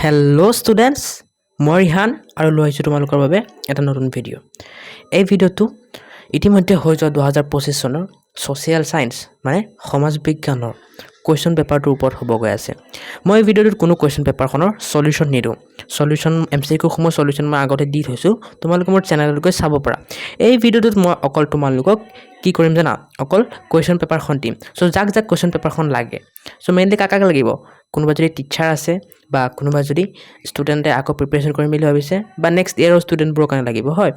Hello students, মই ৰিহান আৰু লৈ আহিছোঁ তোমালোকৰ বাবে এটা নতুন ভিডিঅ'। এই ভিডিঅ'টো ইতিমধ্যে হৈ যোৱা 2025 চনৰ ছ'চিয়েল সায়েন্স মানে সমাজ বিজ্ঞানৰ কুৱেশ্যন পেপাৰটোৰ ওপৰত হ'ব গৈ আছে। মই এই ভিডিঅ'টোত কোনো কুৱেশ্যন পেপাৰখনৰ সলিউশ্যন নিদিওঁ। সলিউশ্যন MCQ সমূহ সলিউশ্যন মই আগতে দি থৈছোঁ, তোমালোকে মোৰ চেনেলত গৈ চাব পাৰা। এই ভিডিঅ'টোত মই অকল তোমালোকক কি কৰিম জানা, অকল কুৱেশ্যন পেপাৰখন দিম। চ' যাক কুৱেশ্যন পেপাৰখন লাগে, চ' মেইনলি কাক লাগিব, কোনোবা যদি টিচাৰ আছে বা কোনোবা যদি ষ্টুডেণ্টে আকৌ প্ৰিপেৰেশ্যন কৰিম বুলি ভাবিছে বা নেক্সট ইয়েৰৰ ষ্টুডেণ্টবোৰৰ কাৰণে লাগিব হয়।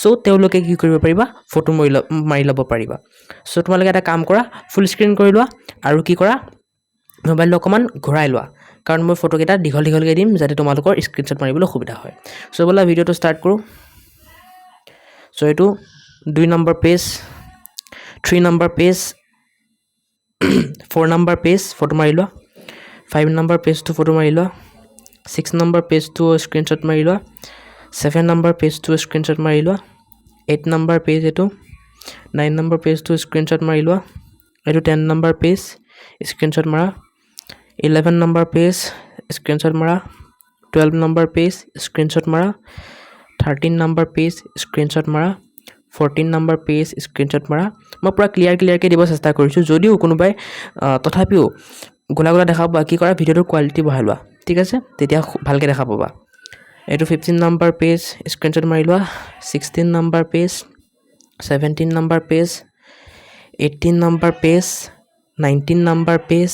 চ' তেওঁলোকে কি কৰিব পাৰিবা, ফটো মাৰি ল'ব পাৰিবা। চ' তোমালোকে এটা কাম কৰা, ফুল স্ক্ৰীন কৰি লোৱা আৰু কি কৰা, মোবাইলটো অকণমান ঘূৰাই লোৱা, কাৰণ মই ফটোকেইটা দীঘলকৈ দিম যাতে তোমালোকৰ স্ক্ৰীনশ্বট মাৰিবলৈ সুবিধা হয়। চ' ব'লা ভিডিঅ'টো ষ্টাৰ্ট কৰোঁ। চ' এইটো 2 number page, 3 number page, 4 number page photo মাৰি লোৱা, 5 নম্বৰ পেজটো ফটো মাৰি লোৱা, 6 নম্বৰ পেজটো স্ক্ৰীনশ্বট মাৰি লোৱা, 7 নম্বৰ পেজটো স্ক্ৰীনশ্বট মাৰি লোৱা, 8 নম্বৰ পেজ এইটো, 9 নম্বৰ পেজটো স্ক্ৰীনশ্বট মাৰি লোৱা, এইটো 10 নম্বৰ পেজ স্ক্ৰীনশ্বট মাৰা, 11 নম্বৰ পেজ স্ক্ৰীনশ্বট মাৰা, 12 নম্বৰ পেজ স্ক্ৰীনশ্বট মাৰা, 13 নম্বৰ পেজ স্ক্ৰীনশ্বট মাৰা, 14 নম্বৰ পেজ স্ক্ৰীনশ্বট মাৰা। মই পূৰা ক্লিয়াৰকৈ দিব চেষ্টা কৰিছোঁ, যদিও কোনোবাই তথাপিও গোলা দেখা পোৱা, কি কৰা, ভিডিঅ'টোৰ কোৱালিটি বঢ়াই লোৱা, ঠিক আছে, তেতিয়া ভালকৈ দেখা পাবা। এইটো 15 নম্বৰ পেজ স্ক্ৰীনশ্বট মাৰি লোৱা, 16 number page, 17 number page, 18 number page, 19 number page,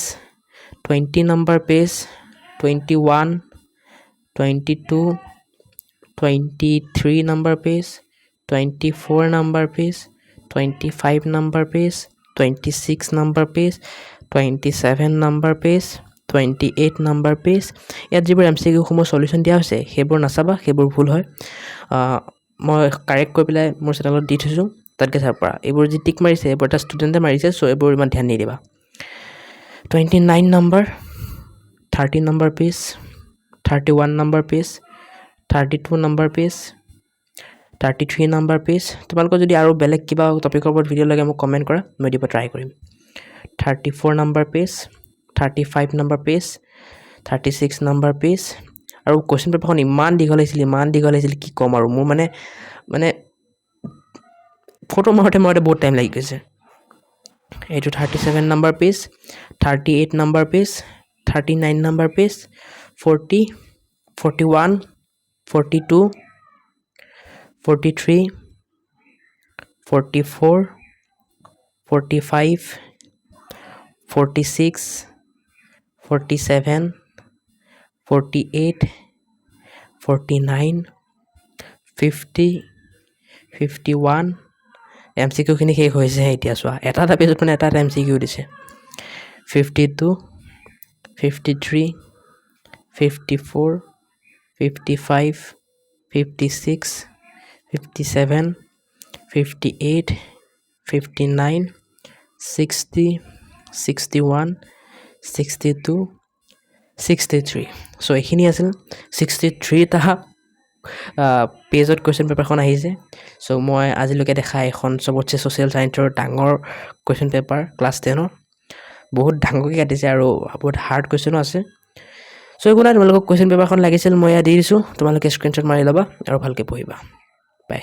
20 number page, 21, 22, 23 number page, 24 number page, 25 number page, 26 number page, 27 number page, 28 number page. ইয়াত যিবোৰ MCQ সমূহ সলিউশ্যন দিয়া হৈছে সেইবোৰ নাচাবা, সেইবোৰ ভুল হয়। মই কাৰেক্ট কৰি পেলাই মোৰ চেনেলত দি থৈছোঁ, তাতকৈ চাব পাৰা। এইবোৰ যি টিক মাৰিছে এইবোৰ এটা ষ্টুডেণ্টে মাৰিছে, চ' এইবোৰ ইমান ধ্যান নিদিবা। 29 number, 30 number page, 31 number page, 32 number page, 33 number page. তোমালোকৰ যদি আৰু বেলেগ কিবা টপিকৰ ওপৰত ভিডিঅ' লাগে মোক কমেণ্ট কৰা, মই দিব ট্ৰাই কৰিম। 34 number page, 35 number page, 36 number page. আৰু কুৱেশ্যন পেপাৰখন ইমান দীঘল আহিছিল কি ক'ম আৰু, মোৰ মানে ফটো মাৰোঁতে বহুত টাইম লাগি গৈছে। এইটো 37 number page, 38 number page, 39 number page, 40, 41, 42, 43, 44, 45, 46, 47, 48, 49, 50, 51। MCQখিনি শেষ হৈছেহে এতিয়া চোৱা, এটা পেজত মানে এটা MCQ দিছে। 52, 53, 54, 55, 56, 57, 58, 59, 60, 61, 62, 63। চ' এইখিনি আছিল 63টা পেজত কুৱেশ্যন পেপাৰখন আহিছে। চ' মই আজিলৈকে দেখা এখন চবতছে ছ'চিয়েল ছায়েন্সৰ ডাঙৰ কুৱেশ্যন পেপাৰ ক্লাছ 10ৰ। বহুত ডাঙৰকৈ কাটিছে আৰু বহুত হাৰ্ড কুৱেশ্যনো আছে। চ' একো নাই, তোমালোকক কুৱেশ্যন পেপাৰখন লাগিছিল, মই ইয়াত দি দিছোঁ, তোমালোকে স্ক্ৰীনশ্বট মাৰি ল'বা আৰু ভালকৈ পঢ়িবা। বাই।